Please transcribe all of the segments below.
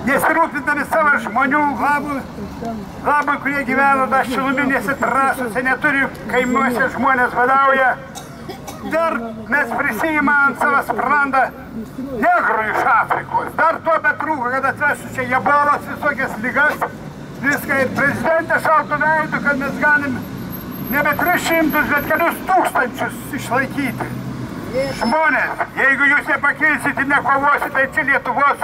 Nesirūpindami savo žmonių labui, kurie gyvena dar šiluminėse trasose, neturi kaimuose žmonės vadauja. Dar mes prisijimą ant savo sprandą negrų iš Afrikos. Dar to betrūko, kad atveštų čia ebolos, visokias lygas. Viską ir prezidentė šaltų veidų, kad mes galim nebe 300, bet kelius tūkstančius išlaikyti. Žmonės, jeigu jūs nepakeisit ir nekovosit, tai čia Lietuvos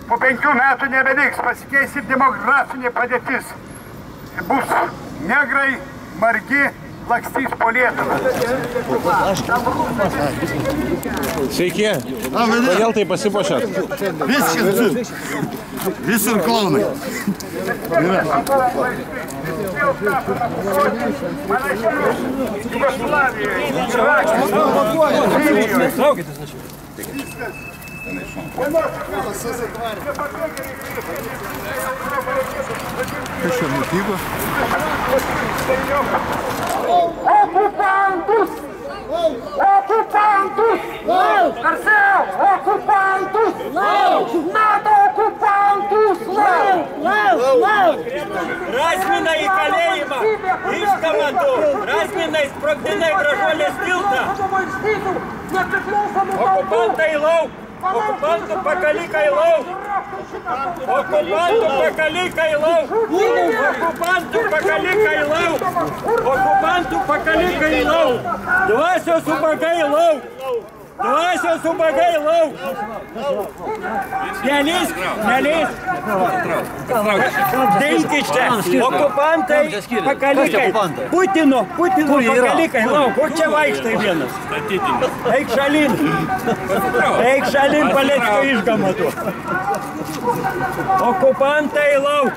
po 5 metų nebeliks, pasikeis ir demografinė padėtis. Bus negrai, margi, lakstys po Lietuvą. Sveiki. Kodėl tai pasipuošėt? Visur klaunai. Kas čia nutiko? Ocupantus! Ocupantus! Garceu! Ocupantus! Nada ocupantus! Razmina į kalėjimą! Iškamantų! Razmina sprogdina į Bražuolės tiltą! Okupantai lauk! Okupantų pakalikai lauk! Okupantų pakalikai lauk! Okupantų pakalikai lauk! Okupantų pakalikai lauk! Dvasios ubagai lauk! Dvasios ubagai lauk! Nelįsk! Nelįsk! Dinkis čia! Okupantai pakalikai! Putino pakalikai lauk! Kur čia vaikštai vienas? Eik šalin! Eik šalin, Paleckio išgamatu! Okupantai lauk!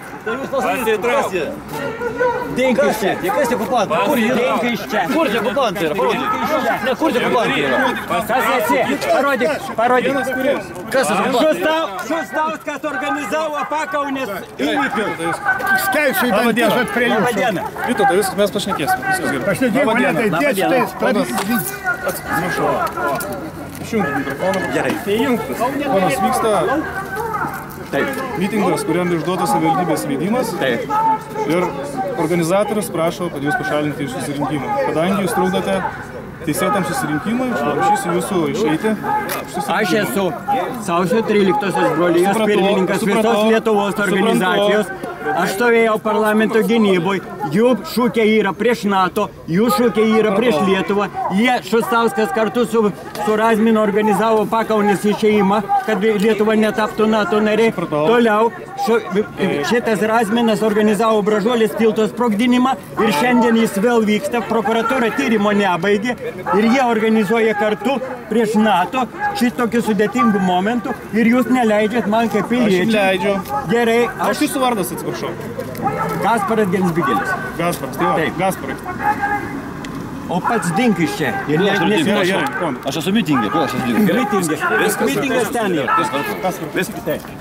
Dinkis čia! Kas okupantai? Kur yra? Dinkis čia! Kur čia okupantai yra? Ne, kur čia okupantai yra? Kas esi? Parodyk! Kas okupantai? Šustauskas organizavo Pakaunės įvykius. Skaičiai danties prie jūsų. Labadiena. Vytautai, viskas mes pašnekėsim. Pašnekėk mane, tai dėstytais Atsiprašau. Išjungti mikrofoną. Gerai. Tai įjungtas. Ponas vyksta mitingas, kuriam išduotas savivaldybės leidimas. Ir organizatorius prašo, kad jūs pašalinti iš susirinkimo. Kadangi jūs trukdote teisėtam susirinkimui, prašysiu jūsų išeiti. Aš esu sausio 13-osios brolijos pirmininkas visos Lietuvos organizacijos. Aš stovėjau parlamento gynyboje, jų šūkiai yra prieš NATO, jų šūkiai yra prieš Lietuvą. Jie, Šustauskas kartu su Razminu organizavo Pakaunės išėjimą, kad Lietuva netaptų NATO nariai. Toliau šitas Razminas organizavo Bražuolės tilto sprogdinimą ir šiandien jis vėl vyksta, prokuratūra tyrimo nebaigė ir jie organizuoja kartu prieš NATO šitokių sudėtingų momentų ir jūs neleidžiat man kaip piliečiai. Aš leidžiu. Gerai, Aš jūsų vardas atsiprašau. Gasparas Gensbigelis. Gasparas, tai va, Gasparai. O pats Dinkis čia. Aš esu mitingė. Kur aš esu mitingė? Mitingas ten yra.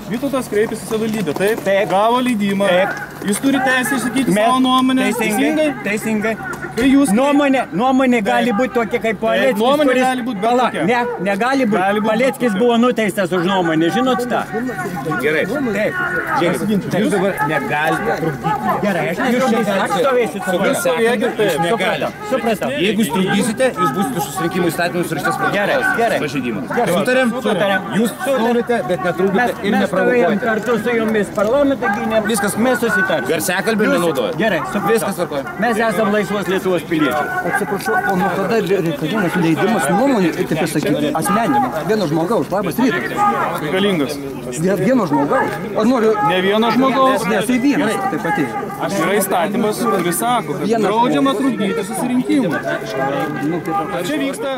Vytautas kreipėsi į savivaldybę, taip? Gavo leidimą. Jūs turite teisę išsakyti savo nuomonę. Teisingai. Jūs Nuomonė gali būti tokia kaip Paleckis. Nuomonė gali būti bet kokia. Ne, negali būti. Paleckis buvo nuteistas už nuomonę, žinot tą? Gerai. Taip. Jūs dabar negalite trukdyti. Gerai, aš stovėsiu su valiu. Supratau. Jeigu jūs trukdysite, jūs būsite susirinkimų įstatymus ir šitas pažeidimas. Sutarėm? Jūs turite, bet netrukdite ir Mes stovėjom neprovokuojate. kartu su jumis parlamentą gynėm. Viskas. Mes susitarsim. Garsiakalbį nenaudojate. Gerai, Viskas tvarkoja. Mes esam laisvos Lietuvos piliečiai. Atsiprašau, o nuo kada reikalingas leidimas nuomonė, ir taip pasakyti, asmeniniam, vieno žmogaus, labas rytas. Reikalingas. Vieno žmogaus. O noriu... Ne vieno žmogaus. Ne, tai vienas, taip pat. Yra įstatymas, kuris sako, kad draudžiama trukdyti susirinkimą. Čia vyksta